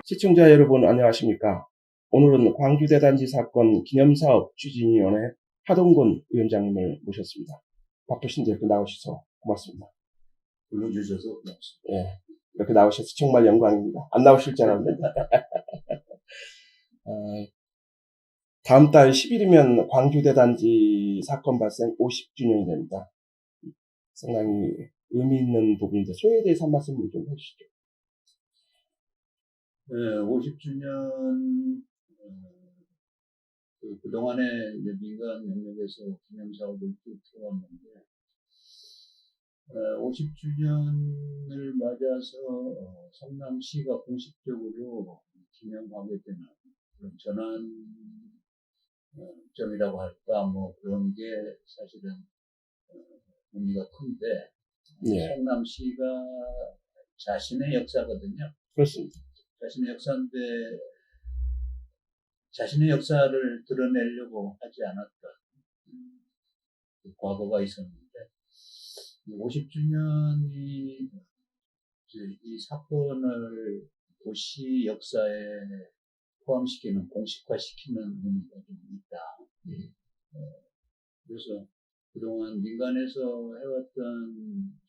시청자 여러분 안녕하십니까? 오늘은 광주대단지 사건 기념사업 추진위원회 하동근 위원장님을 모셨습니다. 바쁘신데 이렇게 나오셔서 고맙습니다. 불러주셔서 고맙습니다. 예, 이렇게 나오셔서 정말 영광입니다. 안 나오실 줄 알았는데. 다음 달 10일이면 광주대단지 사건 발생 50주년이 됩니다. 상당히 의미 있는 부분인데 소에 대해서 한 말씀 좀 해주시죠. 네, 50주년 그동안에 이제 민간 영역에서 기념사업을 쭉 해왔는데 50주년을 맞아서 성남시가 공식적으로 기념하게 되는 그런 전환점이라고 할까 뭐 그런 게 사실은 의미가 큰데 네. 성남시가 자신의 역사거든요. 그렇습니다. 자신의 역사인데 자신의 역사를 드러내려고 하지 않았던 과거가 있었는데 50주년이 이 사건을 도시 역사에 포함시키는 공식화시키는 의미가 좀 있다. 그래서 그동안 민간에서 해왔던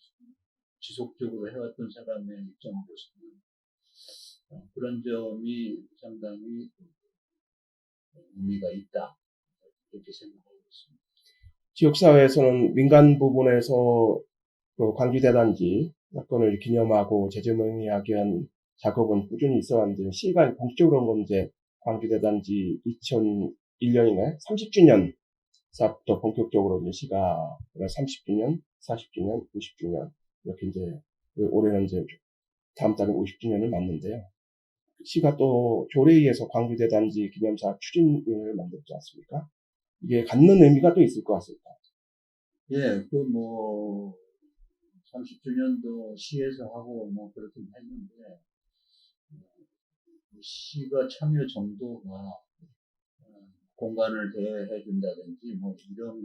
지속적으로 해왔던 사람의 입장으로서는 그런 점이 상당히 의미가 있다. 이렇게 생각하고 있습니다. 지역사회에서는 민간 부분에서 그 광주대단지 사건을 기념하고 재조명하기 위한 작업은 꾸준히 있어 왔는데, 시가 공식적으로 한 건 이제 광주대단지 2001년이네, 30주년 사부터 본격적으로 이제 시가 30주년, 40주년, 50주년, 이렇게 이제 올해는 이제 다음 달에 50주년을 맞는데요. 시가 또 조례위에서 광주대단지 기념사 추진위원회를 만들지 않습니까? 이게 갖는 의미가 또 있을 것 같습니다. 예, 30주년도 시에서 하고 그렇긴 했는데, 시가 참여 정도가 공간을 대여해 준다든지 이런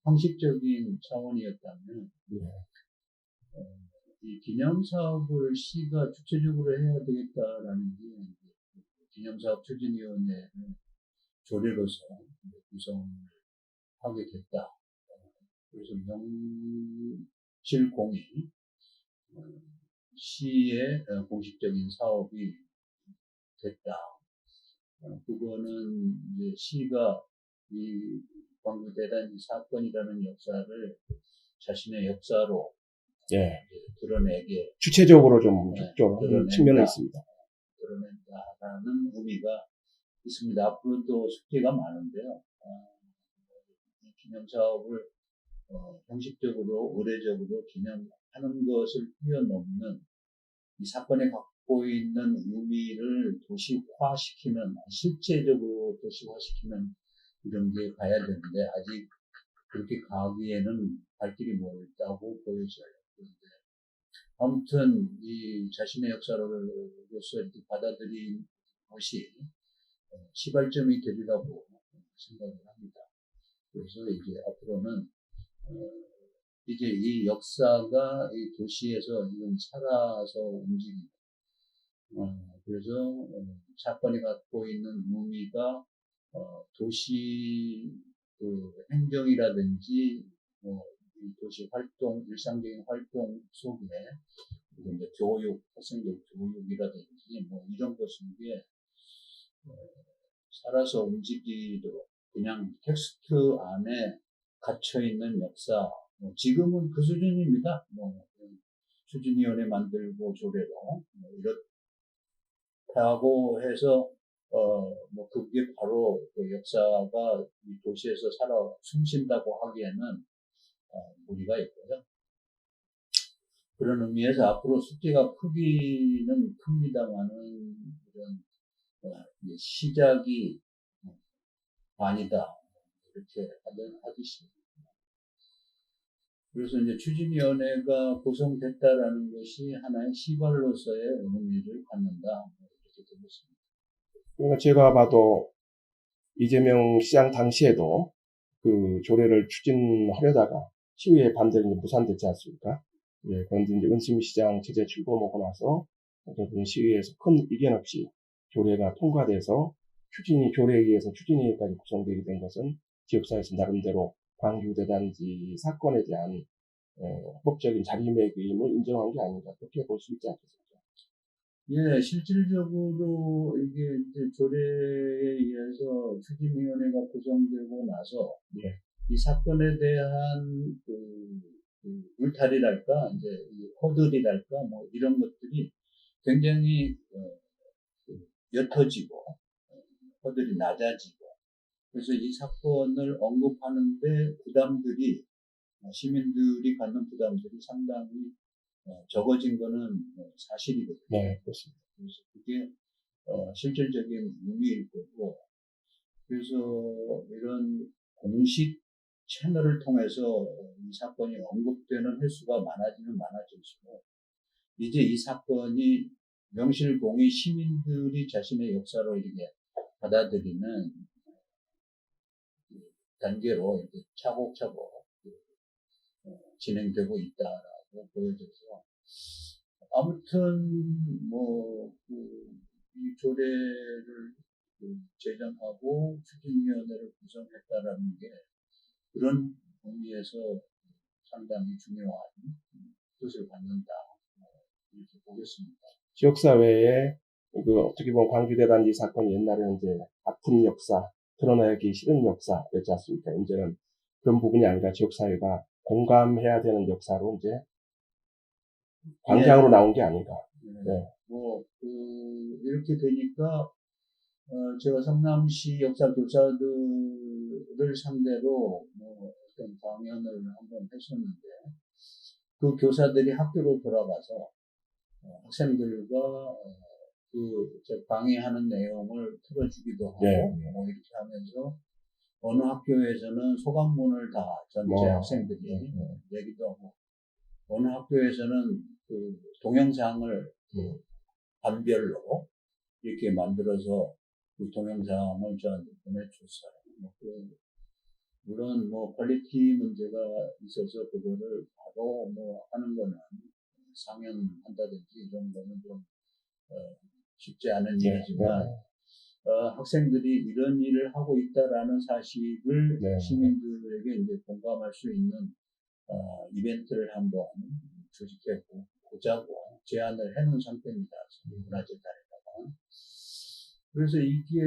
형식적인 차원이었다면, 이 기념사업을 시가 주체적으로 해야 되겠다라는 게 기념사업 추진위원회를 조례로서 구성을 하게 됐다. 그래서 명실공히 시의 공식적인 사업이 됐다. 그거는 이제 시가 이 광주대단지 사건이라는 역사를 자신의 역사로 드러내게 주체적으로 좀 적절한 측면이 있습니다. 드러낸다라는 의미가 있습니다. 앞으로 또 숙제가 많은데요. 기념사업을 형식적으로 의례적으로 기념하는 것을 뛰어넘는 이 사건에 갖고 있는 의미를 도시화시키는, 실제적으로 도시화시키는 이런 게 가야 되는데 아직 그렇게 가기에는 갈 길이 멀다고 보여져요. 그런데 아무튼 이 자신의 역사로서 이렇게 받아들인 것이 시발점이 되리라고 생각을 합니다. 그래서 이제 앞으로는 이제 이 역사가 이 도시에서 지금 살아서 움직입니다. 그래서 사건이 갖고 있는 의미가 도시 행정이라든지 이 도시 활동, 일상적인 활동 속에 이제 교육, 학생들 교육이라든지 이런 것인데 살아서 움직이도록 그냥 텍스트 안에 갇혀있는 역사, 지금은 그 수준입니다. 추진위원회 만들고 조례로 이렇다고 해서 그게 바로 그 역사가 이 도시에서 살아 숨쉰다고 하기에는 무리가 있고요. 그런 의미에서 앞으로 숙제가 크기는 큽니다만은 이런 시작이 아니다 이렇게 하듯이. 그래서 이제 추진위원회가 구성됐다라는 것이 하나의 시발로서의 의미를 갖는다 이렇게 되겠습니다. 그러니까 제가 봐도 이재명 시장 당시에도 그 조례를 추진하려다가 시의회 반대로 무산됐지 않습니까? 예, 그런데 이제 은심 시장 체제 출범하고 나서 어쨌든 시의회에서 큰 이견 없이 조례가 통과돼서 조례에 의해서 추진위까지 구성되게 된 것은 지역사회에서 나름대로 광주대단지 사건에 대한 합법적인 자리매김을 인정한 게 아닌가 그렇게 볼 수 있지 않겠습니까? 예, 실질적으로 이게 이제 조례에 의해서 추진위원회가 구성되고 나서 예. 이 사건에 대한 울타리랄까, 이제 허들이랄까, 뭐 이런 것들이 굉장히 옅어지고 허들이 낮아지고 그래서 이 사건을 언급하는데 부담들이 시민들이 갖는 부담들이 상당히 적어진 거는 사실이거든요. 네, 그렇습니다. 그래서 그게 실질적인 의미일 거고 그래서 이런 공식 채널을 통해서 이 사건이 언급되는 횟수가 많아지면 많아질수록 이제 이 사건이 명실공히 시민들이 자신의 역사로 이렇게 받아들이는 단계로 이렇게 차곡차곡 진행되고 있다라고 보여져서 아무튼 이 조례를 제정하고 추진위원회를 구성했다라는 게 그런 의미에서 상당히 중요한 뜻을 갖는다 이렇게 보겠습니다. 지역사회에 어떻게 보면 광주대단지 사건이 옛날에는 이제 아픈 역사, 드러나기 싫은 역사였지 않습니까? 이제는 그런 부분이 아니라 지역사회가 공감해야 되는 역사로 이제 광장으로 나온 게 아닌가. 네. 이렇게 되니까 제가 성남시 역사 교사들을 상대로 어떤 강연을 한번 했었는데 그 교사들이 학교로 돌아가서 학생들과 강의하는 내용을 틀어주기도 하고 이렇게 하면서 어느 학교에서는 소감문을 다 전체 학생들이 내기도 하고 어느 학교에서는 동영상을 반별로 이렇게 만들어서 그 동영상을 저한테 보내줬어요. 물론 퀄리티 문제가 있어서 그거를 바로 하는 거는 상연한다든지 이런 거는 좀 쉽지 않은 일이지만 학생들이 이런 일을 하고 있다라는 사실을 시민들에게 이제 공감할 수 있는 이벤트를 한번 조직해 보자고 제안을 해놓은 상태입니다. 문화재단에다가. 그래서 이게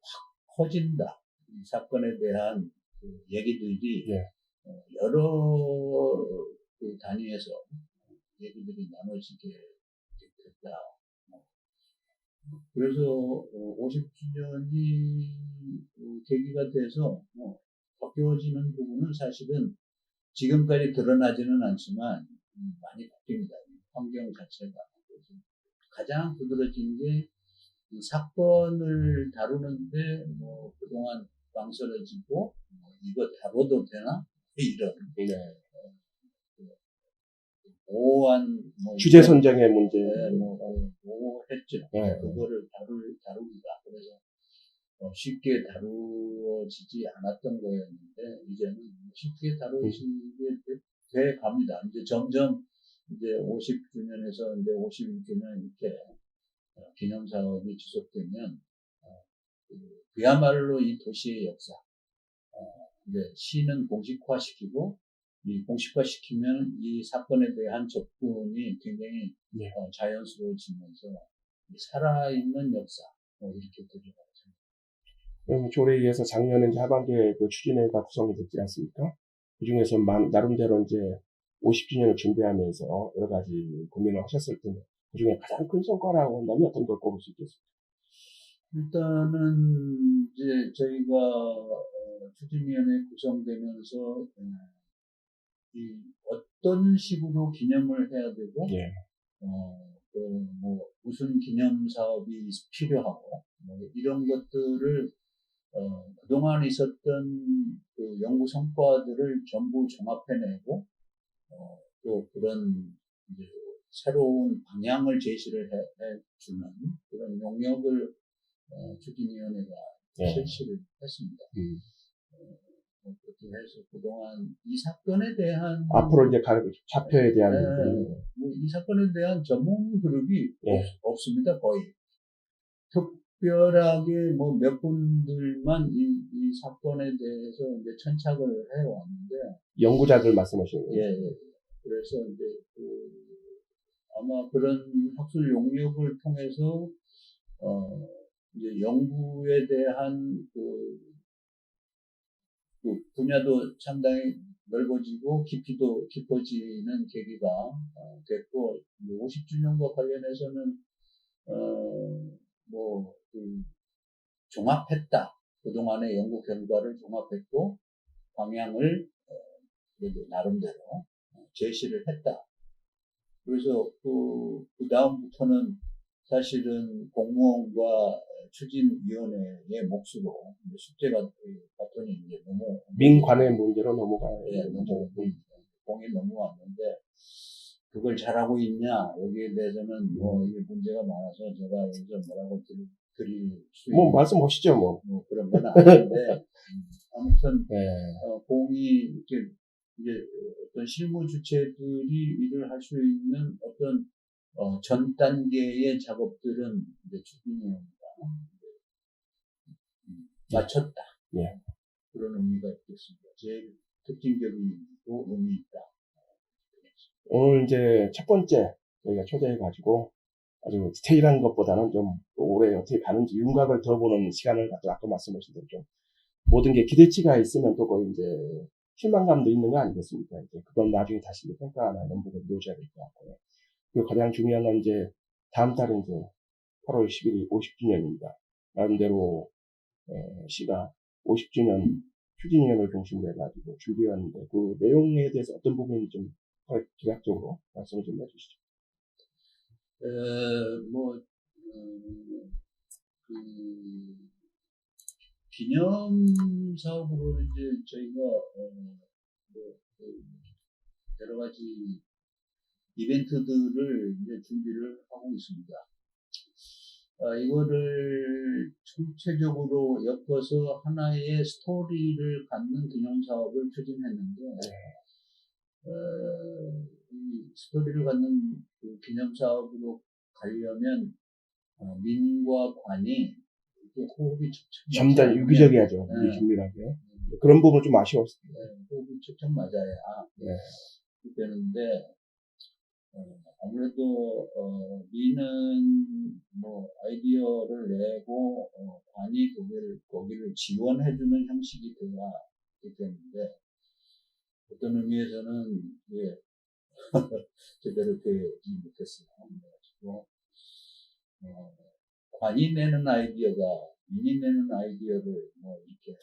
확 커진다. 이 사건에 대한 얘기들이 여러 단위에서 얘기들이 나눠지게 됐다. 그래서 50주년이 계기가 돼서 바뀌어지는 부분은 사실은 지금까지 드러나지는 않지만 많이 바뀝니다. 환경 자체가. 가장 두드러진 게 사건을 다루는데 그동안 망설여지고 이거 다뤄도 되나? 이런 모호한 주제 선정의 문제 모호했죠. 그거를 다루기가 그래서 쉽게 다루어지지 않았던 거였는데 이제는 쉽게 다루어지게 돼 갑니다. 이제 점점 이제 50주년에서 이제 51주년 이렇게 기념 사업이 지속되면 그야말로 이 도시의 역사 이제 시는 공식화시키고 이 공식화시키면 이 사건에 대한 접근이 굉장히 자연스러워지면서 살아있는 역사 이렇게 되죠. 조례에 의해서 작년에 이제 하반기에 그 추진회가 구성이 됐지 않습니까? 그 중에서 나름대로 이제 50주년을 준비하면서 여러 가지 고민을 하셨을 텐데 그 중에 가장 큰 성과라고 한다면 어떤 걸 꼽을 수 있겠습니까? 일단은 이제 저희가 추진위원회 구성되면서 이 어떤 식으로 기념을 해야 되고 무슨 기념 사업이 필요하고 이런 것들을 그동안 있었던 그 연구 성과들을 전부 종합해내고 또 그런 이제 새로운 방향을 제시를 해주는 그런 용역을 추진위원회가 실시를 했습니다. 뭐 그렇게 해서 그동안 이 사건에 대한 앞으로 이제 좌표에 대한 뭐이 사건에 대한 전문 그룹이 예. 없습니다. 거의 특별하게 뭐 몇 분들만 이 사건에 대해서 이제 천착을 해왔는데 연구자들 말씀하시는 거예요. 예, 그래서 이제 아마 그런 학술 용역을 통해서 이제 연구에 대한 그 분야도 상당히 넓어지고 깊이도 깊어지는 계기가 됐고 50주년과 관련해서는 종합했다. 그동안의 연구 결과를 종합했고 방향을 그래도 나름대로 제시를 했다. 그래서 그 다음부터는 사실은 공무원과 추진위원회의 몫으로 숙제가 바톤이 이제 민관의 문제로 넘어가요. 예, 공이 넘어왔는데 그걸 잘하고 있냐 여기에 대해서는 뭐 이게 문제가 많아서 제가 여기서 뭐라고 드릴 수 뭐 있는 말씀하시죠 뭐. 그런 건 아닌데 아무튼 네. 공이 이렇게 이제 어떤 실무 주체들이 일을 할 수 있는 어떤 전 단계의 작업들은 이제 추진위원회가 마쳤다. 예. 그런 의미가 있겠습니다. 제일 특징적이고 의미 있다. 오늘 이제 첫 번째 저희가 초대해가지고 아주 디테일한 것보다는 좀 올해 어떻게 가는지 윤곽을 들어보는 시간을 갖고 아까 말씀하신 대로 좀 모든 게 기대치가 있으면 또 거의 이제 실망감도 있는 거 아니겠습니까? 이제 그건 나중에 다시 평가나 이런 부분을 이루어져야 될 것 같고요. 그리고 가장 중요한 건 이제 다음 달에 이제 8월 10일이 50주년입니다. 나름대로 시가 50주년 추진위원회를 중심으로 해가지고 준비해왔는데 그 내용에 대해서 어떤 부분이 좀 기략적으로 말씀을 좀 해주시죠. 기념 사업으로 이제 저희가 여러 가지 이벤트들을 이제 준비를 하고 있습니다. 이거를 총체적으로 엮어서 하나의 스토리를 갖는 기념 사업을 추진했는데, 이 스토리를 갖는 그 기념 사업으로 가려면 민과 관이 이렇게 호흡이 점점 유기적이야죠. 우리 준비하게. 그런 부분 좀 아쉬웠습니다. 호흡이 척척 맞아야 되는데 아무래도 민은 뭐 아이디어를 내고 관이 거기를 지원해주는 형식이 돼야 되는데 어떤 의미에서는 제대로 되지 못했어요. 그래가지고 관이 내는 아이디어가 민이 내는 아이디어를 뭐 이렇게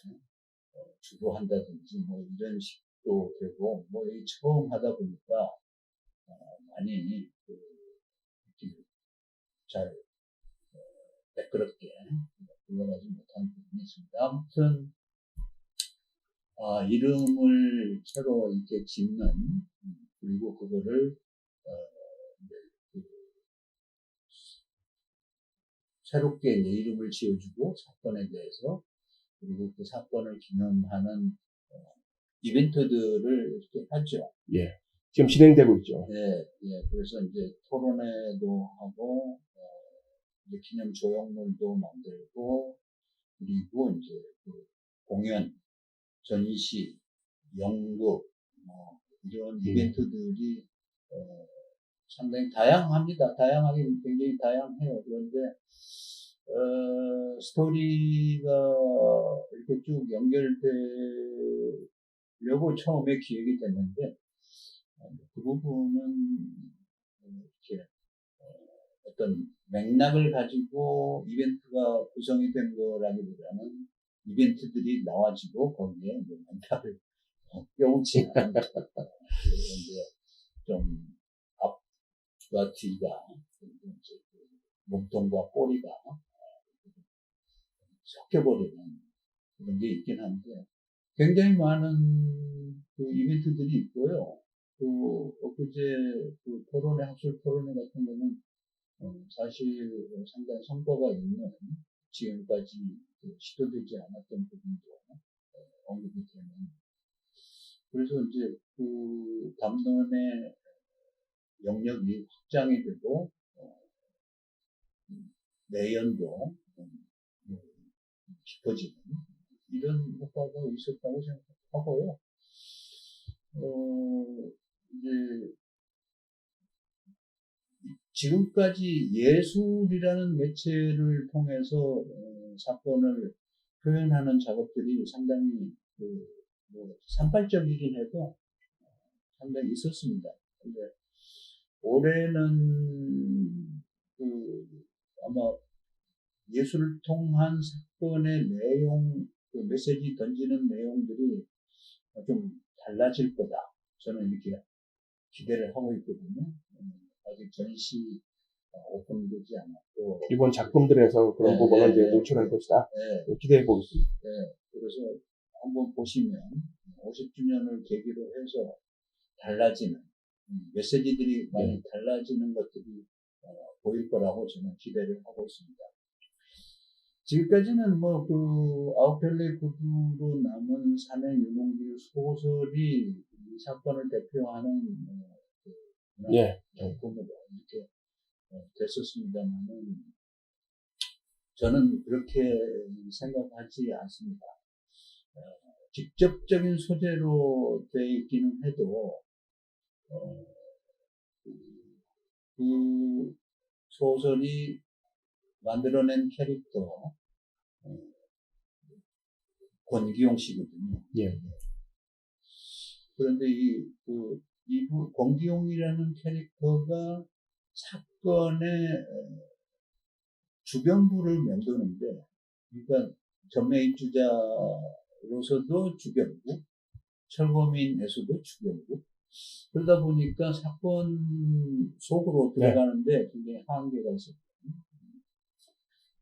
주도한다든지 뭐 이런 식도 되고 뭐 여기 처음 하다 보니까 많이 잘 매끄럽게 굴러가지 못한 부분이 있습니다. 아무튼 이름을 새로 이렇게 짓는 그리고 그거를 새롭게 이제 이름을 지어주고 사건에 대해서 그리고 그 사건을 기념하는 이벤트들을 이렇게 하죠. 예. 지금 진행되고 있죠. 예. 그래서 이제 토론회도 하고, 이제 기념 조형물도 만들고, 그리고 이제 그 공연, 전시, 연극, 이런 이벤트들이, 상당히 다양합니다. 다양하게 굉장히 다양해요. 그런데, 스토리가 이렇게 쭉 연결되려고 처음에 기획이 됐는데, 그 부분은 이렇게 어떤 맥락을 가지고 이벤트가 구성이 된 거라기보다는 이벤트들이 나와지고 거기에 맥락을 껴붙이는 이제 좀 앞과 뒤가 몸통과 꼬리가 섞여버리는 그런 게 있긴 한데 굉장히 많은 그 이벤트들이 있고요. 엊그제 학술 토론회 같은 거는 사실 상당히 성과가 있는 지금까지 시도되지 않았던 부분도 언급이 되는. 그래서 이제 그 담론의 영역이 확장이 되고, 내연도 깊어지는 이런 효과가 있었다고 생각하고요. 이제 지금까지 예술이라는 매체를 통해서 사건을 표현하는 작업들이 상당히 산발적이긴 해도 상당히 있었습니다. 근데 올해는 아마 예술을 통한 사건의 내용, 메시지 던지는 내용들이 좀 달라질 거다. 저는 이렇게 기대를 하고 있거든요. 아직 전시 오픈되지 않았고. 이번 작품들에서 그런 부분을 이제 노출할 것이다. 기대해 보겠습니다. 그래서 한번 보시면 50주년을 계기로 해서 달라지는, 메시지들이 많이 달라지는 것들이 보일 거라고 저는 기대를 하고 있습니다. 지금까지는 아웃펠레 구두로 남은 산의 유목민 소설이 이 사건을 대표하는 작품으로 이렇게 됐었습니다만은 저는 그렇게 생각하지 않습니다. 직접적인 소재로 되어 있기는 해도 그 소설이 만들어낸 캐릭터 권기용 씨거든요. 그런데 권기용이라는 캐릭터가 사건의 주변부를 맴도는데, 그러니까 전매입주자로서도 주변부, 철거민에서도 주변부. 그러다 보니까 사건 속으로 들어가는데 굉장히 한계가 있었거든요.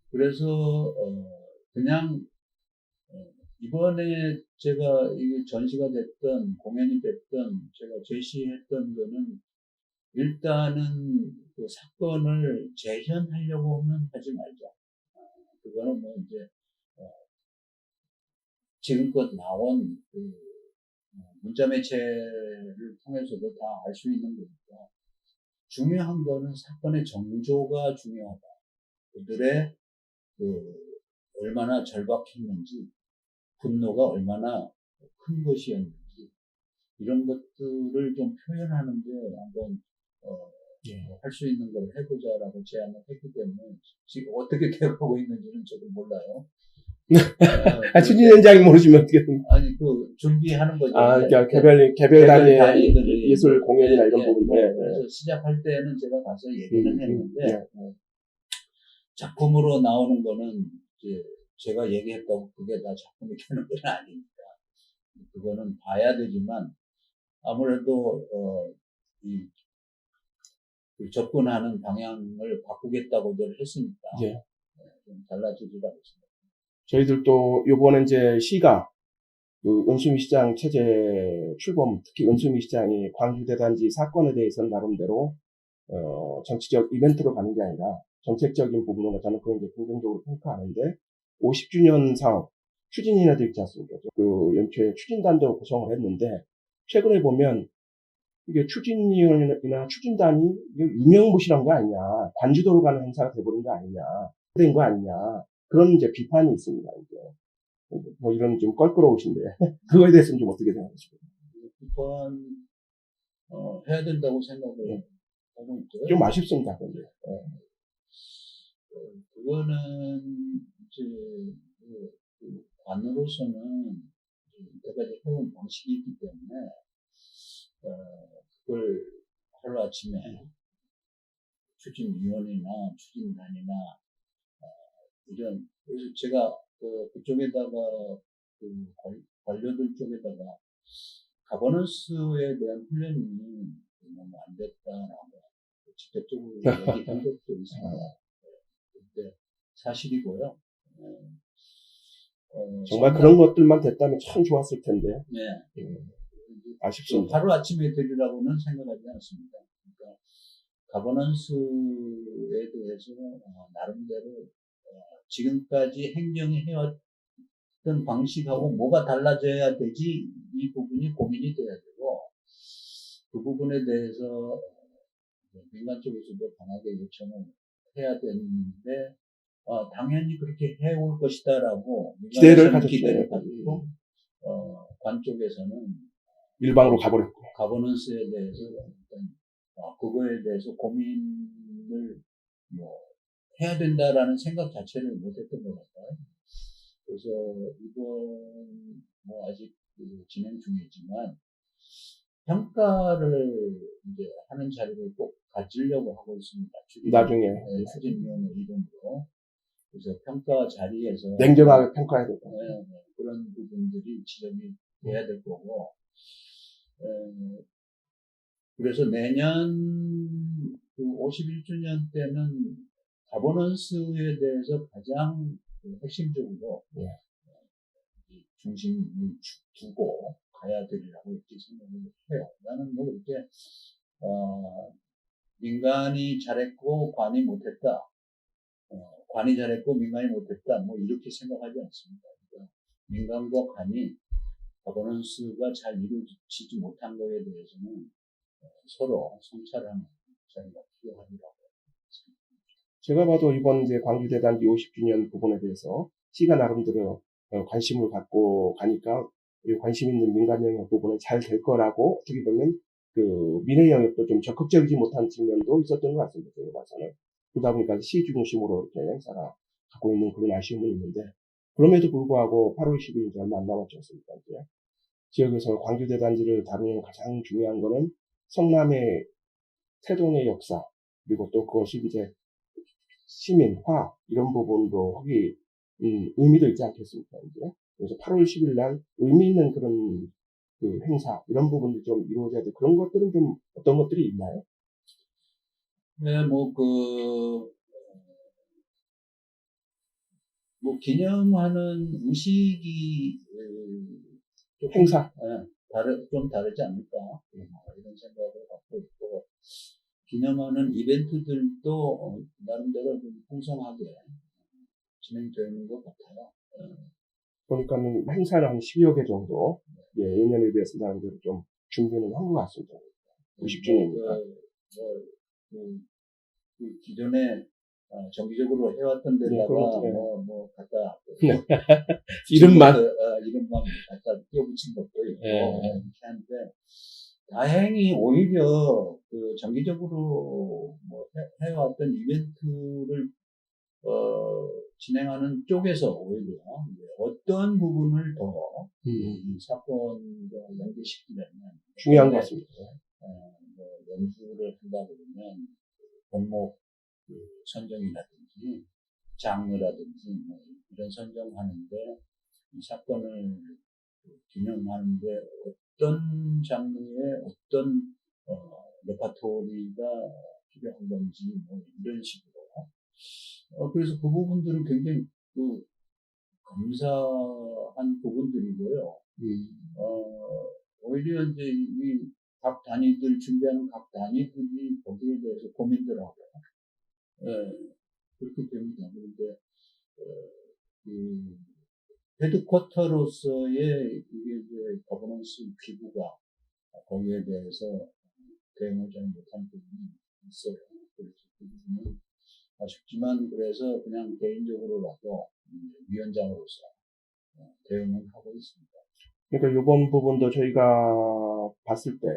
그래서 그냥 이번에 제가 이게 전시가 됐던 공연이 됐던 제가 제시했던 거는 일단은 그 사건을 재현하려고는 하지 말자. 그거는 이제 지금껏 나온 문자 매체를 통해서도 다 알 수 있는 거니까 중요한 거는 사건의 정조가 중요하다. 그들의 얼마나 절박했는지, 분노가 얼마나 큰 것이었는지, 이런 것들을 좀 표현하는데 한번 할 수 있는 걸 해보자라고 제안을 했기 때문에 지금 어떻게 되어가고 있는지는 저도 몰라요. 추진 현장이 모르시면 어떻게 됩니까? 아니, 준비하는 거죠. 그러니까 개별 단위의 예술 공연이나 이런 부분. 그래서 시작할 때는 제가 가서 얘기는 했는데, 작품으로 나오는 거는 이제 제가 얘기했다고 그게 다 작품이 되는 건 아니니까. 그거는 봐야 되지만, 아무래도, 접근하는 방향을 바꾸겠다고들 했으니까, 좀 달라지리라고 생각합니다. 저희들도 요번에 이제 시가, 은수미 시장 체제 출범, 특히 은수미 시장이 광주대단지 사건에 대해서는 나름대로, 정치적 이벤트로 가는 게 아니라, 정책적인 부분으로 저는 그걸 이제 긍정적으로 평가하는데, 50주년 사업, 추진인회도 있지 않습니까? 연초에 추진단도 구성을 했는데, 최근에 보면, 이게 추진위원이나 추진단이 유명무실한 거 아니냐, 관주도로 가는 행사가 돼버린 거 아니냐, 된 거 아니냐, 그런 이제 비판이 있습니다, 이제. 이런 좀 껄끄러우신데, 그거에 대해서는 좀 어떻게 생각하시나요? 비판, 해야 된다고 생각을 하고 있고요. 좀 아쉽습니다, 근데. 그거는 이제 관으로서는 이때까지 해온 방식이 있기 때문에 그걸 하루아침에 추진위원이나 추진단이나 이런, 그래서 제가 그쪽에다가 관료들 쪽에다가 가버넌스에 대한 훈련이 너무 안 됐다라고 직접적으로 얘기한 적도 있습니다. 근데 사실이고요. 정말 그런 것들만 됐다면 참 좋았을 텐데. 아쉽습니다. 하루 아침에 되리라고는 생각하지 않습니다. 그러니까 가버넌스에 대해서 나름대로 지금까지 행정이 해왔던 했던 방식하고 뭐가 달라져야 되지, 이 부분이 고민이 돼야 되고, 그 부분에 대해서 민간 쪽에서도 강하게 요청을 해야 되는데, 당연히 그렇게 해올 것이다라고 기대를 가지고, 관 쪽에서는 일방으로 가버렸고. 가버넌스에 대해서 일단 그거에 대해서 고민을 뭐 해야 된다라는 생각 자체를 못했던 것 같아요. 그래서 이번 뭐 아직 진행 중이지만 평가를 이제 하는 자리를 꼭 가지려고 하고 있습니다. 나중에 추진위원회 이름으로. 그래서 평가 자리에서 냉정하게 평가해야 된다. 그런 부분들이 지적이 돼야 될 거고. 그래서 내년 그 51주년 때는 가버넌스에 대해서 가장 핵심적으로 중심을 두고 가야 되리라고 이렇게 생각을 해요. 나는 뭐 이렇게 민간이 잘했고 관이 못했다, 관이 잘했고 민간이 못했다, 뭐 이렇게 생각하지 않습니다. 그러니까 민간과 관이 가버넌스가 잘 이루어지지 못한 것에 대해서는 서로 성찰하는 자리가 필요하리라고 생각합니다. 제가 봐도 이번 이제 광주대단지 50주년 부분에 대해서 시가 나름대로 관심을 갖고 가니까 관심 있는 민간 영역 부분은 잘 될 거라고 어떻게 보면 그 민의 영역도 좀 적극적이지 못한 측면도 있었던 것 같습니다. 제가 봐서는. 그러다 보니까 시 중심으로 이렇게 행사가 갖고 있는 그런 아쉬움은 있는데 그럼에도 불구하고 8월 10일 이제 얼마 안 남았지 않습니까? 이제 지역에서 광주대단지를 다루는 가장 중요한 거는 성남의 태동의 역사 그리고 또 그것이 이제 시민화 이런 부분도 거기 의미도 있지 않겠습니까? 이제 그래서 8월 10일 날 의미 있는 그런 그 행사 이런 부분도 좀 이루어져야 돼. 그런 것들은 좀 어떤 것들이 있나요? 네, 기념하는 의식이 행사 좀 다르지 않을까 이런 생각을 갖고 있고, 기념하는 이벤트들도 나름대로 좀 풍성하게 진행되는 것 같아요. 보니까는 행사를 한 10여 개 정도 예년에 비해서 나름대로 좀 준비는 한 것 같습니다. 50주년이니까. 기존에 정기적으로 해왔던 데다가 갖다 이름만 갖다 띄워붙인 것도 있고 이렇게 하는데, 다행히 오히려 그 정기적으로 해왔던 이벤트를 진행하는 쪽에서 오히려 어떤 부분을 더 이 사건과 연계시키려면 중요한 것 같습니다. 연수를 한다 그러면 종목 선정이라든지 장르라든지 이런 선정하는데 이 사건을 기념하는데 어떤 장르의 어떤 레파토리가 필요한 건지 이런 식으로 그래서 그 부분들은 굉장히 감사한 부분들이고요. 오히려 이제 이 각 단위들 준비하는 각 단위들이 거기에 대해서 고민들 하고 그렇게 됩니다. 그런데 헤드쿼터로서의 이게 이제 거버넌스 기구가 거기에 대해서 대응을 잘 못한 부분이 있어요. 그래서 그 부분은 아쉽지만 그래서 그냥 개인적으로라도 위원장으로서 대응을 하고 있습니다. 그러니까 이번 부분도 저희가 봤을 때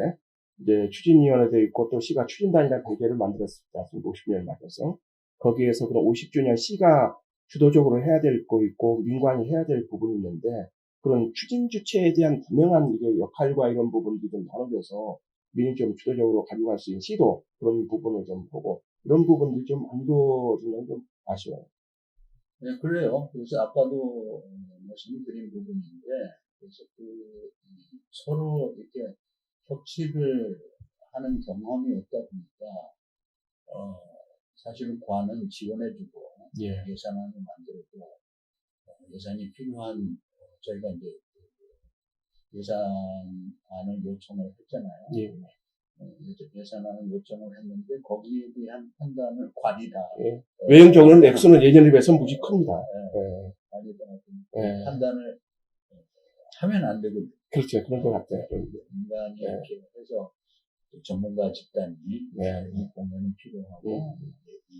이제 추진위원회도 있고 또 시가 추진단이라는 단계를 만들었습니다. 50주년을 맞아서 거기에서 그런 50주년 시가 주도적으로 해야 될 거 있고 민관이 해야 될 부분이 있는데 그런 추진 주체에 대한 분명한 이게 역할과 이런 부분들이 좀 나눠져서 민이 좀 주도적으로 가져갈 수 있는 시도 그런 부분을 좀 보고 이런 부분들이 좀 안 이루어지는 좀 아쉬워요. 네, 그래요. 그래서 아까도 말씀드린 부분인데, 그래서 서로 이렇게 협치를 하는 경험이 없다 보니까, 사실은 관은 지원해주고, 예산안을 만들고, 예산이 필요한, 저희가 이제 예산안을 요청을 했잖아요. 예산안을 요청을 했는데, 거기에 대한 판단을 관이 다. 외형적으로는 액수는 예년에 비해서 무지 큽니다. 관이 다 예. 판단을 하면 안 되거든요. 그렇죠. 그런 것 같아요. 인간이 예. 이렇게 해서 전문가 집단이 예. 이 공연이 필요하고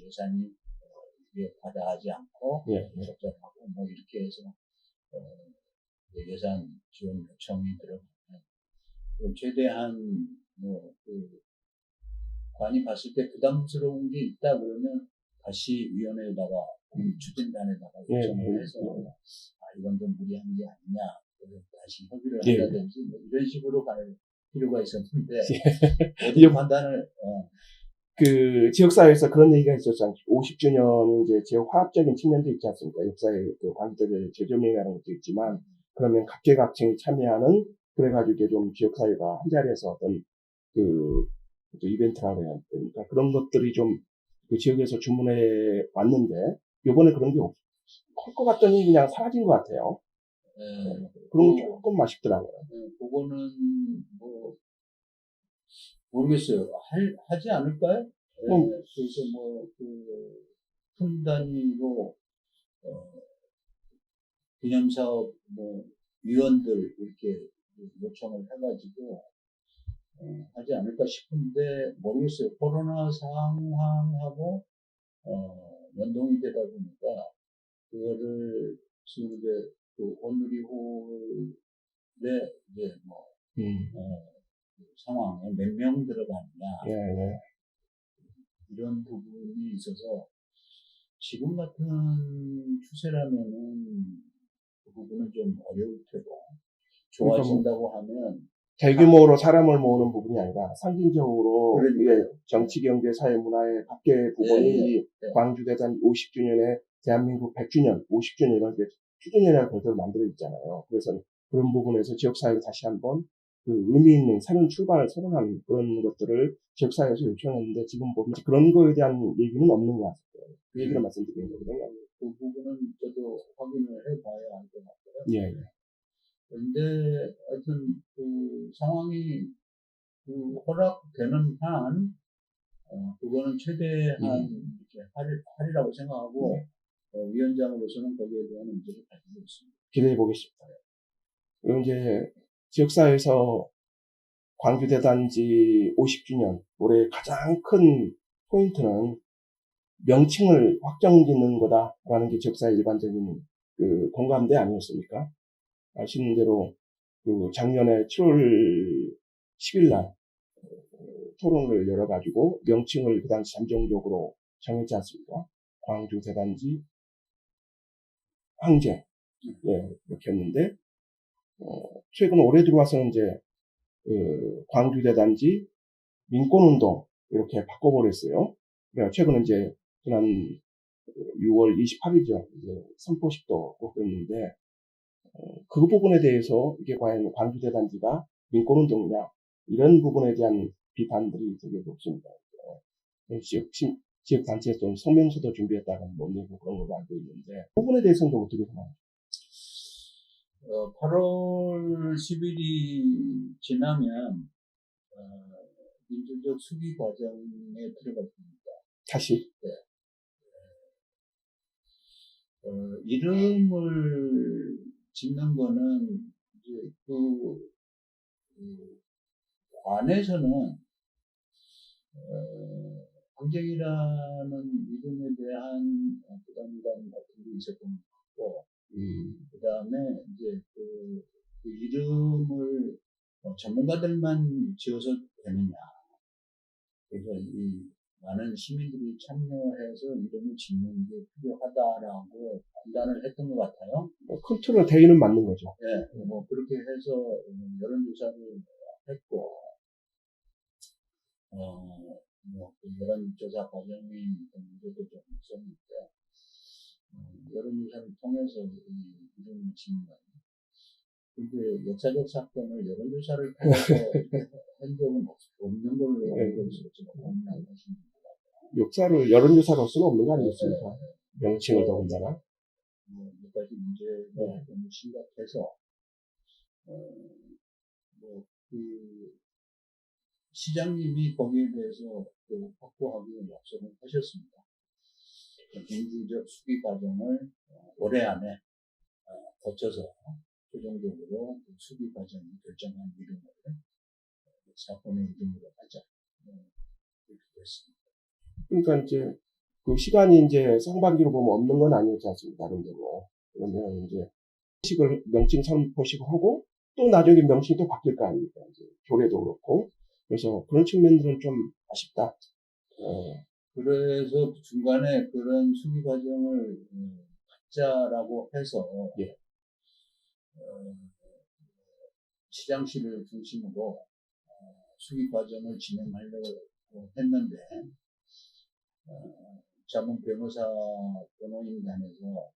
예산이 이게 과다하지 않고 예. 적절하고 뭐 이렇게 해서 예산 지원 요청이 들어가면 최대한 뭐그 관이 봤을 때 부담스러운 게 있다 그러면 다시 위원회에다가 추진단에다가 요청을 해서 이건 좀 무리한 게 아니냐 그래서 다시 협의를 예. 한다든지 뭐 이런 식으로 갈 필요가 있었는데 예. 모든 판단을 그 지역사회에서 그런 얘기가 있었잖아요. 50주년 이제 지역 화합적인 측면도 있지 않습니까? 역사의 그 관계들을 재조명하는 것도 있지만 그러면 각계각층이 참여하는 그래가지고 이게 좀 지역사회가 한 자리에서 어떤 그 이벤트라고 해야 되니까 그런 것들이 좀 그 지역에서 주문해 왔는데 요번에 그런 게 클 것 같더니 그냥 사라진 것 같아요. 그런 게 조금 아쉽더라고요. 그거는 뭐 모르겠어요. 하지 않을까요? 그래서 큰 단위로 기념사업 위원들 이렇게 요청을 해가지고 하지 않을까 싶은데 모르겠어요. 코로나 상황하고 연동이 되다 보니까 그거를 지금 이제 그 온누리홀에 이제 상황에 몇 명 들어가느냐 이런 부분이 있어서 지금 같은 추세라면은 그 부분은 좀 어려울 테고 좋아진다고 하면 대규모로 사람을 모으는 부분이 아니라 상징적으로 그러니까요. 정치, 경제, 사회, 문화의 각계 부분이 광주대단 50주년에 대한민국 100주년, 50주년 이런 게 추진이라는 별도로 만들어 있잖아요. 그래서 그런 부분에서 지역사회가 다시 한번 그 의미 있는 새로운 출발을 선언하는 그런 것들을 지역사회에서 요청했는데 지금 보면 그런 거에 대한 얘기는 없는 것 같아요. 그 얘기를 말씀드리는 거거든요. 그 부분은 저도 확인을 해봐야 할 것 같고요. 예. 그런데 하여튼 그 상황이 허락되는 한 그거는 최대한 이렇게 할이라고 생각하고 위원장으로서는 거기에 대한 문제를 가지고 있습니다. 기대해 보겠습니다. 그리고 이제 지역사회에서 광주대단지 50주년 올해 가장 큰 포인트는 명칭을 확정짓는 거다라는 게 지역사회 일반적인 그 공감대 아니었습니까? 아시는 대로 그 작년에 7월 10일 날 토론을 열어가지고 명칭을 그 당시 잠정적으로 정했지 않습니까? 광주대단지 황제 이렇게 했는데 최근 올해 들어와서는 이제 광주대단지 민권운동 이렇게 바꿔버렸어요. 그러니까 최근에 이제 지난 6월 28일이죠. 이제 선포식도 꺾였는데 그 부분에 대해서 이게 과연 광주대단지가 민권운동이냐 이런 부분에 대한 비판들이 되게 높습니다. 지역단체에서 좀 성명서도 준비했다가 못 내고 그런 걸로 알고 있는데 그 부분에 대해서는 좀 어떻게 생각하세요? 8월 10일이 지나면 민주적 수기 과정에 들어갔습니다. 다시? 네. 이름을 짓는 거는 이제 관에서는 황정이라는 이름에 대한 부담감 같은 게 있었던 것 같고, 그 다음에 이제 그 이름을 전문가들만 지어서 되느냐. 그래서 이 많은 시민들이 참여해서 이름을 짓는 게 필요하다라고 판단을 했던 것 같아요. 큰 틀은 대의는 맞는 거죠. 네, 그렇게 해서 여론조사를 했고, 그 여론조사 과정이 문제도 좀 있었는데, 여론조사를 통해서 이름을 짓는 거예요. 근데 역사적 사건을 여론조사를 통해서 한 적은 없는 걸로 알고 있어서 고민하고 있습니다. 역사를 여론조사로 할 수는 없는 거 아니겠습니까? 명칭을 더군다나. 몇 가지 문제가 너무 심각해서, 시장님이 거기에 대해서 확고하게 약속을 하셨습니다. 민주적 수기 과정을 올해 안에 거쳐서 최종적으로 그 수기 과정이 결정한 이름을 사건의 이름으로 하자. 이렇게 됐습니다. 그러니까 이제 그 시간이 이제 상반기로 보면 없는 건 아니었지 않습니까? 나름대로. 그러면 이제 명칭 선포식을 하고 또 나중에 명칭이 또 바뀔 거 아닙니까? 이제 조례도 그렇고. 그래서 그런 측면들은 좀 아쉽다. 그래서 중간에 그런 수기 과정을 갖자라고 해서 예. 시장실을 중심으로 수기 과정을 진행하려고 했는데 자문 변호사 변호인단에서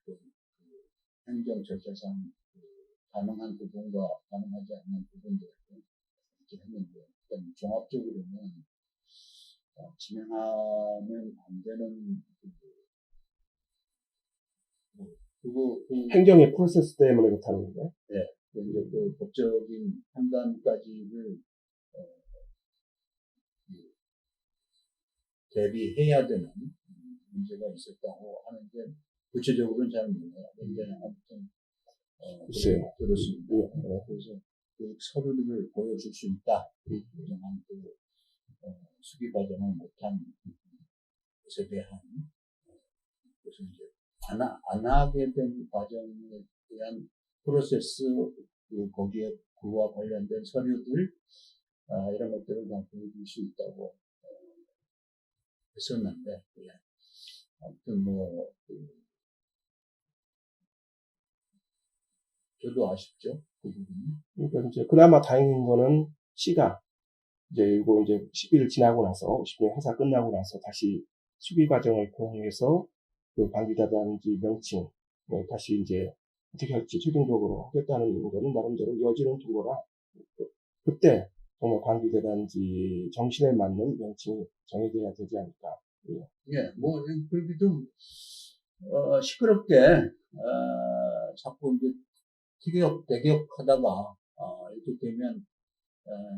그 행정 절차상 가능한 부분과 가능하지 않는 부분들을 이렇게 했는데 일단 종합적으로는 진행하면 안 되는 행정의 프로세스 때문에 그렇다는 건가요? 네, 이제 그 법적인 판단까지를 대비해야 되는 문제가 있었다고 하는데 구체적으로는 잘 몰라요. 근데 아무튼 그렇습니다. 그래서 그 서류들을 보여줄 수 있다. 그동안 그 수기 과정을 못한 것에 대한 그래서 이제 안 하게 된 과정에 대한 프로세스 거기에 그와 관련된 서류들 이런 것들을 다 보여줄 수 있다고 했었는데 아무튼 저도 아쉽죠 그 부분이. 그러니까 이제 그나마 다행인 거는 시가 이제 이거 이제 10일 지나고 나서 50년 행사 끝나고 나서 다시 수기 과정을 통해서 그 관계자단지 명칭 다시 이제 어떻게 할지 최종적으로 하겠다는 거는 나름대로 여지는 둔 거라 그때 정말 관계자단지 정신에 맞는 명칭이 정해져야 되지 않을까. 예, 그렇게 좀 시끄럽게 자꾸 이제 대격 하다가 이렇게 되면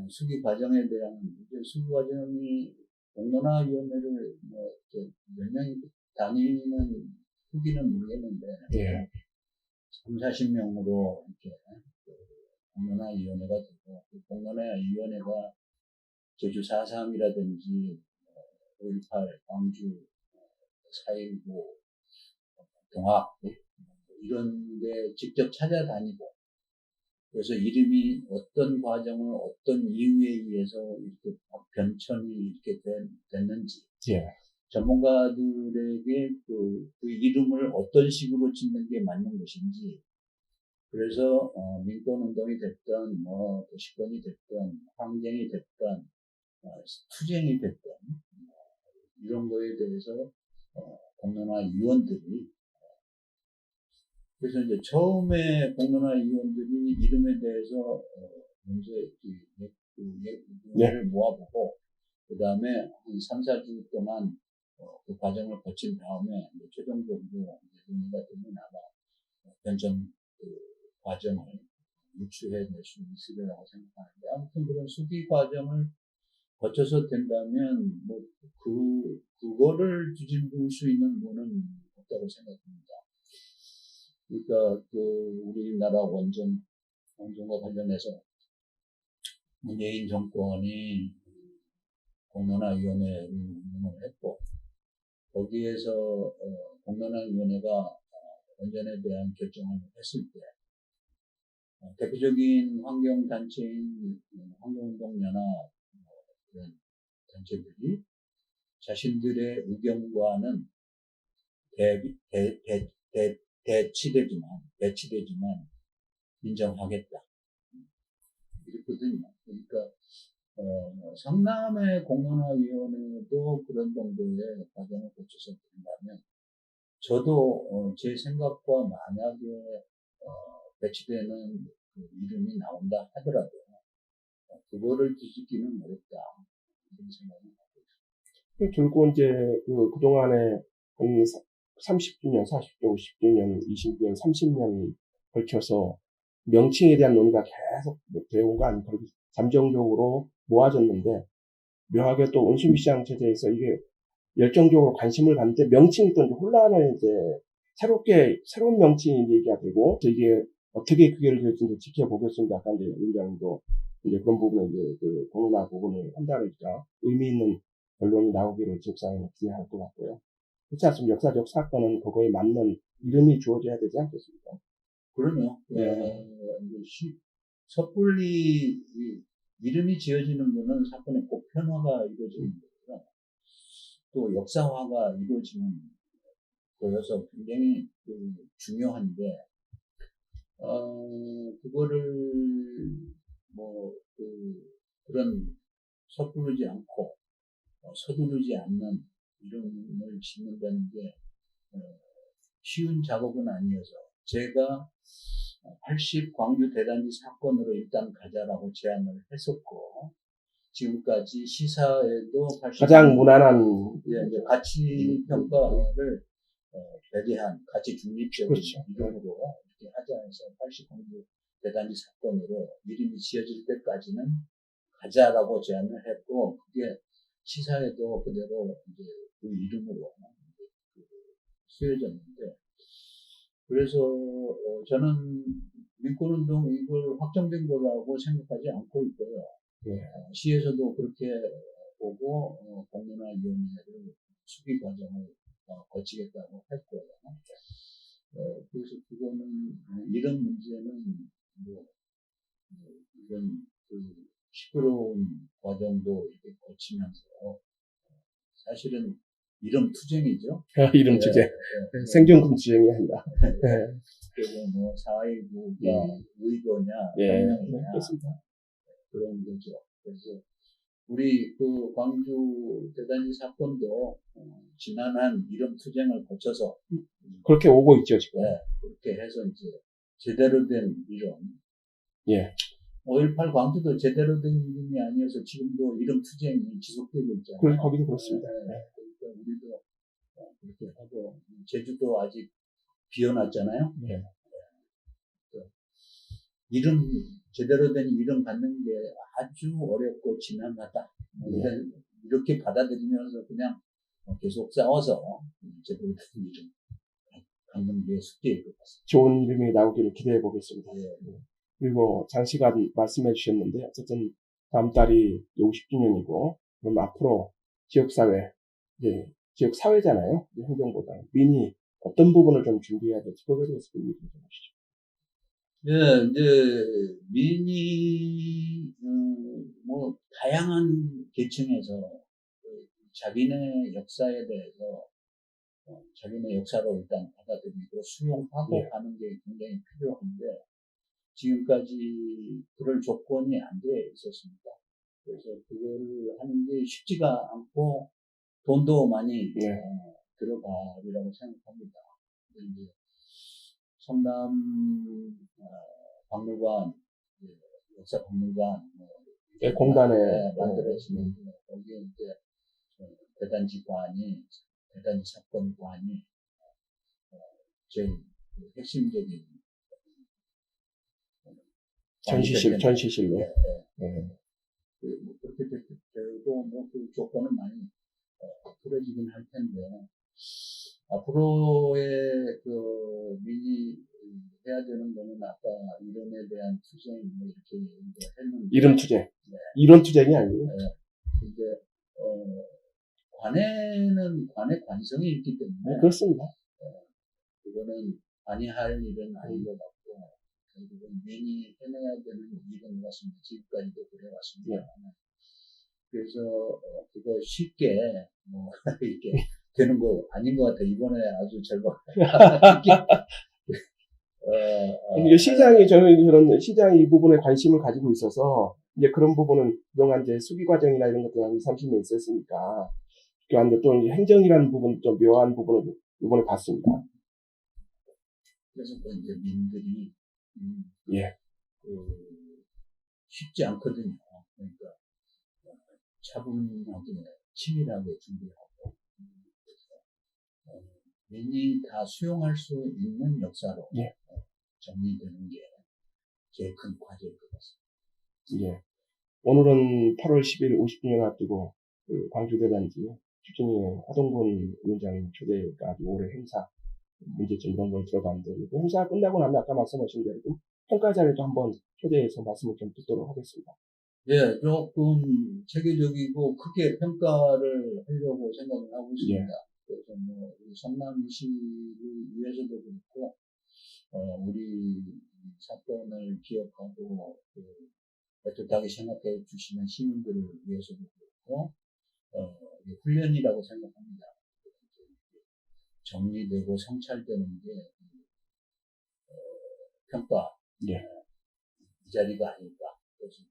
수기 과정에 대한 이제 수기 과정이 공론화위원회를 몇 명이 다니는 후기는 모르겠는데 예. 30-40명으로 이렇게 공론화위원회가 되고 그 공론화위원회가 제주 4.3이라든지 5.18 광주 4.19 동학 이런 데 직접 찾아다니고 그래서 이름이 어떤 과정을 어떤 이유에 의해서 이렇게 변천이 이렇게 됐는지 예. 전문가들에게 그 이름을 어떤 식으로 짓는 게 맞는 것인지 그래서 민권운동이 됐든 도시권이 됐든 항쟁이 됐든 투쟁이 됐든 이런 거에 대해서 공론화위원들이 그래서 이제 처음에 공론화위원들이 이름에 대해서 먼저 예를 모아보고 그 다음에 한 3-4주 동안 그 과정을 거친 다음에 최종적으로 논의가 되면 아마 변천 과정을 유추해낼 수 있으리라고 생각하는데 아무튼 그런 수기 과정을 거쳐서 된다면 그거를 뒤집을 수 있는 분은 없다고 생각합니다. 그러니까 우리나라 원전과 관련해서 문재인 정권이 공론화위원회를 운영을 했고 거기에서 공론화위원회가 원전에 대한 결정을 했을 때 대표적인 환경단체인 환경운동연합 그런 단체들이 자신들의 의견과는 배치되지만 인정하겠다. 이랬거든요. 그러니까 성남의 공론화위원회도 그런 정도의 과정을 거쳐서 된다면 저도 제 생각과 만약에 배치되는 그 이름이 나온다 하더라도 그거를 뒤집기는 어렵다. 이런 생각을 하고 있습니다. 결국 이제 그동안에 한 30주년, 40주년, 50주년, 20주년, 30년 걸쳐서 명칭에 대한 논의가 계속 되어온 거 아닙니까? 잠정적으로 모아졌는데 묘하게 또 온수미시장 체제에서 이게 열정적으로 관심을 갖는데 명칭이 또 혼란을 이제 새로운 명칭이 얘기가 되고, 또 이게 어떻게 그게를 될지 지켜보겠습니다. 아까 이제 위원장님도 이제 그런 부분에 이제 그 공론화 부분을 한다니까 의미 있는 결론이 나오기를 지역사회는 기대할 것 같고요. 그렇지 않습니까? 역사적 사건은 그거에 맞는 이름이 주어져야 되지 않겠습니까? 그러면 섣불리 이름이 지어지는 거는 사건의 보편화가 이루어지는 거고요. 또 역사화가 이루어지는 거여서 굉장히 중요한데 그거를 그런 섣부르지 않고 서두르지 않는 이름을 짓는다는 게 쉬운 작업은 아니어서 제가 80 광주 대단지 사건으로 일단 가자라고 제안을 했었고 지금까지 시사에도 가장 무난한 이제 가치 평가를 배제한 가치 중립적인 그렇죠. 이름으로 이렇게 하자 해서 80 광주 대단지 사건으로 이름이 지어질 때까지는 가자라고 제안을 했고 그게 시사에도 그대로 이제 그 이름으로 쓰여졌는데 그래서 저는 민권운동 이걸 확정된 거라고 생각하지 않고 있고요. 시에서도 그렇게 보고 공론화위원회를 수기 과정을 거치겠다고 했고요. 그래서 그거는 이런 문제는 이런 시끄러운 과정도 이렇게 거치면서 사실은 이름 투쟁이죠. 이름 투쟁. 생존금 투쟁이 아니라. 그래서 뭐 4.19가 의도냐, 혁명이냐 그렇습니다. 그런 거죠. 그래서 우리 그 광주 대단지 사건도 지난한 이름 투쟁을 거쳐서 그렇게 오고 있죠 지금. 그렇게 해서 이제 제대로 된 이름. 5.18 광주도 제대로 된 이름이 아니어서 지금도 이름 투쟁이 지속되고 있잖아요. 거기도 그렇습니다. 그러니까 우리도 그렇게 하고 제주도 아직 비워놨잖아요. 이름 제대로 된 이름 갖는 게 아주 어렵고 지난하다. 이렇게 받아들이면서 그냥 계속 싸워서 제대로 된 이름 갖는 게 숙제일 것 같습니다. 좋은 이름이 나오기를 기대해 보겠습니다. 그리고 장시간 말씀해 주셨는데 어쨌든 다음 달이 50주년이고 그럼 앞으로 지역사회, 지역 사회잖아요. 행정보다 민이 어떤 부분을 좀 준비해야 될지 그거에 대해서 좀 얘기 좀 하시죠. 이제 민이 다양한 계층에서 자기네 역사에 대해서 자기네 역사로 일단 받아들이고 수용하고 가는 게 굉장히 필요한데 지금까지 그럴 조건이 안 돼 있었습니다. 그래서 그걸 하는 게 쉽지가 않고 돈도 많이 들어가리라고 생각합니다. 이제 성남 박물관, 역사 박물관 공단에 만들어지는데 거기에 이제 대단지관이 대단지 사건관이 제일 핵심적인 전시실로. 그렇게 되고 그 조건은 많이 풀어지긴 할 텐데 앞으로의 그 민이 해야 되는 거는 아까 이름에 대한 투쟁 이렇게 했는데 이름 투쟁. 이론 투쟁이 아니고. 근데 관의 관성이 있기 때문에 그렇습니다. 그거는 관이할 일은 아닌 것 같고 결국은 민이 해내야 되는 일인 것 같습니다. 지금까지도 그래왔습니다. 그래서 그거 쉽게 이렇게 되는 거 아닌 것 같아요. 이번에 아주 절반. 저는 시장이 이 부분에 관심을 가지고 있어서 이제 그런 부분은 그동안 이제 수기 과정이나 이런 것들 한 20, 30년 있었으니까 또 이제 행정이라는 부분 좀 묘한 부분을 이번에 봤습니다. 그래서 또 이제 민들이 쉽지 않거든요. 그러니까 차분하게 치밀하게 준비하고 민이 다 수용할 수 있는 역사로 정리되는 게 제일 큰 과제일 것 같습니다. 오늘은 8월 10일 50주년 앞두고 광주대단지 추진위원 하동근 위원장님 초대가 아주 오래 행사 문제점 이런 걸 들어봤는데 그 행사가 끝나고 나면 아까 말씀하신 대로 좀 평가 자리도 한번 초대해서 말씀을 좀 듣도록 하겠습니다. 예, 조금 체계적이고 크게 평가를 하려고 생각을 하고 있습니다. 그래서 뭐, 우리 성남시를 위해서도 그렇고, 우리 사건을 기억하고, 애틋하게 생각해 주시는 시민들을 위해서도 그렇고, 훈련이라고 생각합니다. 정리되고 성찰되는 게, 평가, 예. 이 자리가 아닐까. 그래서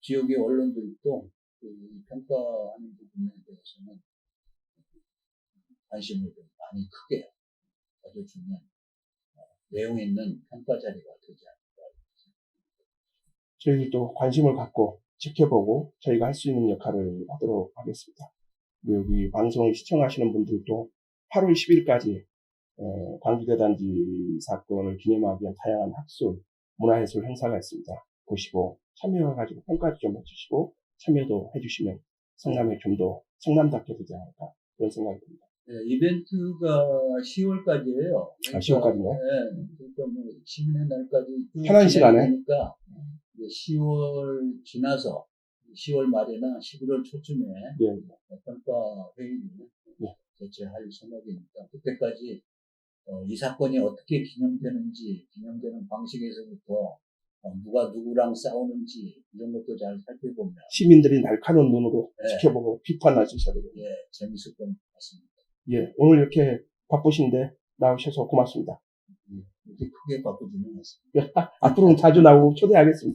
지역의 언론들도 평가하는 부분에 대해서는 관심을 좀 많이 크게 가져주면 내용 있는 평가 자리가 되지 않을까. 저희들도 관심을 갖고 지켜보고 저희가 할 수 있는 역할을 하도록 하겠습니다. 여기 방송을 시청하시는 분들도 8월 10일까지 광주대단지 사건을 기념하기 위한 다양한 학술, 문화예술 행사가 있습니다. 보시고 참여해가지고 평가도 좀 해주시고 참여도 해주시면 성남에 좀 더 성남답게 되지 않을까 그런 생각이 듭니다. 네, 이벤트가 10월까지예요. 그러니까, 10월까지인가요? 네, 그러니까 뭐 시민의 날까지 편한 시간에. 그러니까 10월 지나서 10월 말이나 11월 초쯤에 평가 회의를 개최할 생각이니까 그때까지 이 사건이 어떻게 기념되는지, 기념되는 방식에서부터 누가 누구랑 싸우는지 이런 것도 잘 살펴보면 시민들이 날카로운 눈으로 지켜보고 비판해 주셔야 되겠네요. 예, 재밌을 것 같습니다. 예, 오늘 이렇게 바쁘신데 나오셔서 고맙습니다. 이렇게 크게 바쁘지는 않습니다. 앞으로는 자주 나오고 초대하겠습니다.